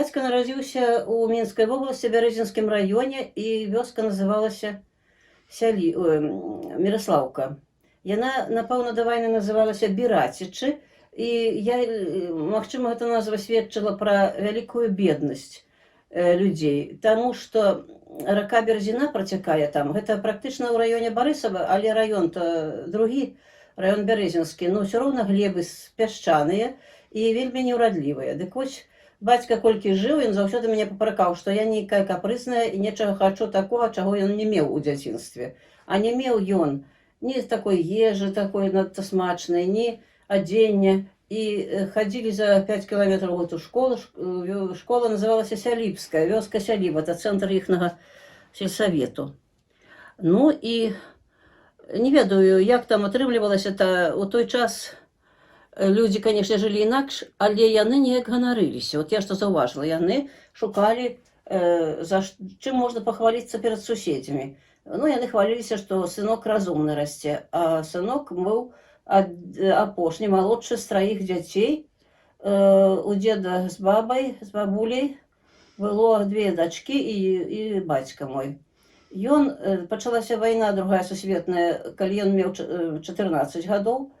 Бацька нарадзіўся ў Мінскай вобласці, Бярэзінскім раёне, і вёска называлася Міраслаўка. Яна, напэўна, да вайны называлася Бірацічы, і магчыма, гэта назва сведчыла пра вялікую беднасць людзей, таму што рака Берзіна працякае там. Гэта практычна ў раёне Барысава, але раён-то другі, раён Бярэзінскі, но ўсё роўна глебы пясчаныя і вельмі неўрадлівыя. Дык вось, бацька колькі жыў, ён заўсёды мяне папракаў, што я нейкая капрысная і нечага хачу такога, чаго ён не меў у дзяцінстве. А не меў ён ні такой ежы, такой надта смачнай, ні адзення. І хадзілі за 5 кіламетраў у эту школу. Школа называлася Сялібская, вёска Сяліб, это цэнтр іхнага сельсавету. Ну і не ведаю, як там атрымлівалася, у той час людзі, канешне, жылі інакш, але яны неяк ганарыліся. От я што заўважыла, яны шукалі, чым можна пахваліцца перад суседзямі. Ну, яны хваліліся, што сынок разумны расце, а сынок быў апошні, малодшы з 3 дзяцей. У дзеда з бабай, з бабуляй было 2 дачкі і бацька мой. Пачалася вайна другая сусветная, калі ён меў 14 гадоў,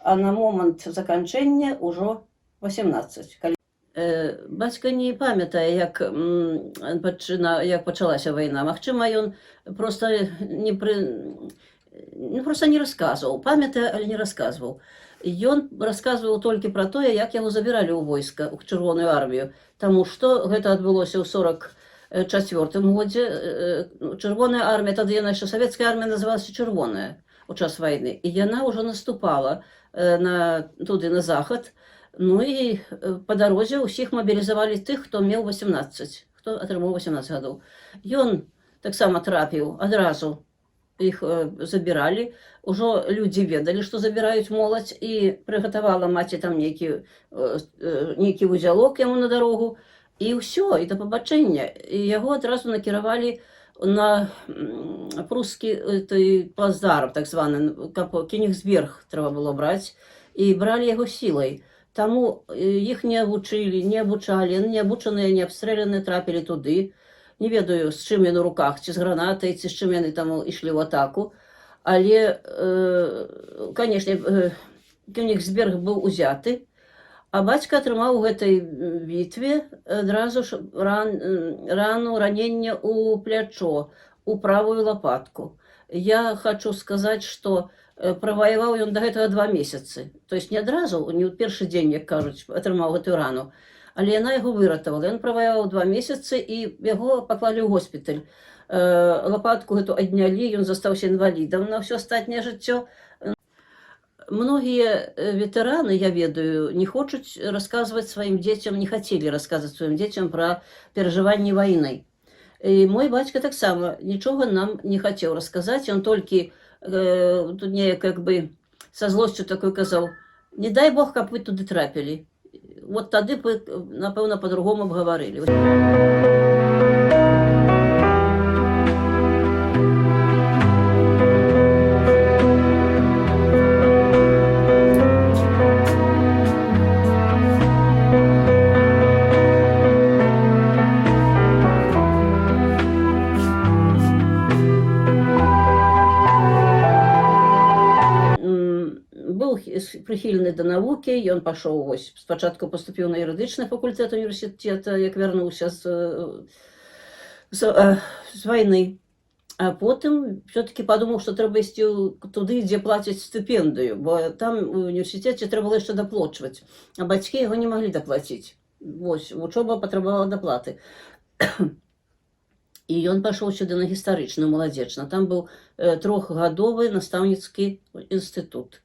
а на момант заканчэння ўжо 18. Бацька не памятае, як пачалася вайна. Магчыма, ён проста не расказваў. Памятае, але не расказваў. Ён расказваў толькі пра тое, як яго забіралі ў войска, у Чырвоную армію. Таму што гэта адбылося ў 44-м годзе. Чырвоная армія, тады яна яшчэ савецкая армія называлася Чырвоная у час вайны. І яна ўжо наступала туды на захад. Ну і па дарозе ўсіх мабілізавалі тых, хто меў 18, хто атрымаў 18 гадоў. Ён таксама трапіў адразу, іх забіралі. Ужо людзі ведалі, што забіраюць моладзь, і прыгатавала маці там нейкі вузялок яму на дарогу. І ўсё, і да пабачэння. І яго адразу накіравалі на прускі плацдарм, так званы, Кенігсберг трэба было браць, і бралі яго сілай. Таму іх не вучылі, не абучалі, неабучаныя, неабстрэленыя трапілі туды. Не ведаю, з чым яны ў руках, ці з гранатай, ці з чым яны там ішлі ў атаку. Але, канешне, Кенігсберг быў узяты, а бацька атрымаў у гэтай бітве адразу ж раненне ў плячо, у правую лапатку. Я хачу сказаць, што праваяваў ён да гэтага 2 месяцы. То есть не адразу, не ў першы дзень, як кажуць, атрымаў гэтую рану. Але яна яго выратавала. Ён праваяваў 2 месяцы, і яго паклалі ў госпіталь. Лапатку гэту аднялі, ён застаўся інвалідам на ўсё астатняе жыццё. Многія ветэраны, я ведаю, не хочуць расказваць сваім дзецям, не хацелі расказваць сваім дзецям пра перажыванні вайны. І мой бацька таксама нічога нам не хацеў расказаць, ён толькі тут неяк як бы са злосцю такой казаў: не дай Бог, каб вы туды трапілі. Вот тады б, напэўна, па-другому б гаварылі. Прыхільны да навукі, ён пашоў, вось, спачатку паступіў на юрыдычны факультэт універсітэта, як вярнуўся з вайны. А потым ўсё-такі падумаў, што трэба ісці туды, дзе плацяць стыпендыю, бо там у універсітэце трэба было яшчэ даплочваць, а бацькі яго не маглі даплаціць. Вось, вучоба патрабавала даплаты. І ён пашоў сюды на гістарычную, маладзечна. Там быў 3-гадовы настаўніцкі інстытут.